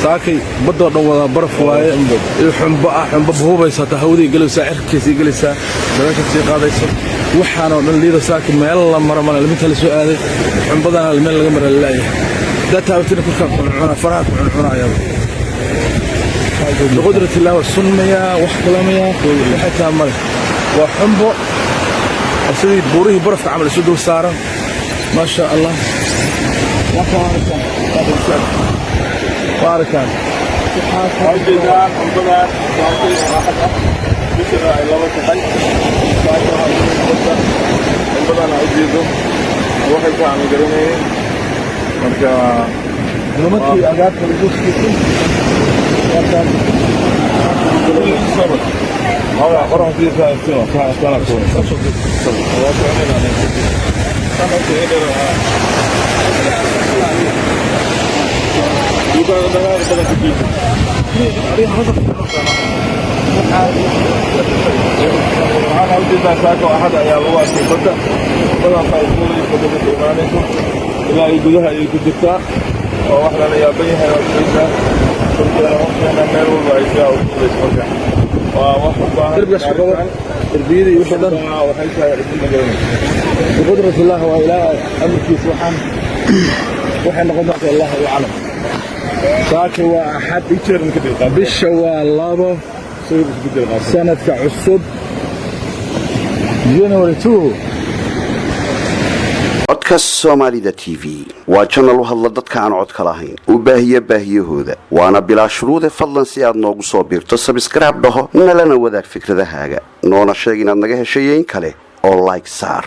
ساكي بدو دو برف واي حنبا بهوبيسا تهودي جلسا عركيسي جلسا دلاشة سي قاديسا waxaan oo dhan liida saakin meel la maro mana limita la soo aaday xunbadana meel laga maro laay data waqtiga ku cuna faraha ku cunaya qudrat illah wa sunnaya wax kalamaya hatta mar wa xunbo asii buurihi barafka amal soo dhow saaran ma sha Allah barakan hajjada xunbada بسرعة إلى وقت حي بدأنا أجيبه واحد كان يقرني مركا نمتي أجاب الجوش كتير كان صبر هذا عبارة عن فيه سنة كان أكون أنا أودي ذاك أحد أيامه في بدر بدر فايقول يقدم إيمانكم إلى يجودها يجودتا وإحنا يابيها يجودها كنت أنا ميرو بعيشة وكل شيء وواحد تربية شغلة تربية يوشدن وحيشة يعرفون بقدرة الله وإله أمرك سبحانه وحنا قدرة الله يعلم ذاك هو أحد يشير من كده بالشوال لابو سنة كعصب جنوري 2 podcast Somalida TV waa channel u hadla dadka aan codka lahayn u baahiyahooda waana bilaa shuruud fadlan si aad noogu soo biirto subscribe dhaho nalana wadaag fikradahaaga noona sheeg inaad naga heshay kale oo like saar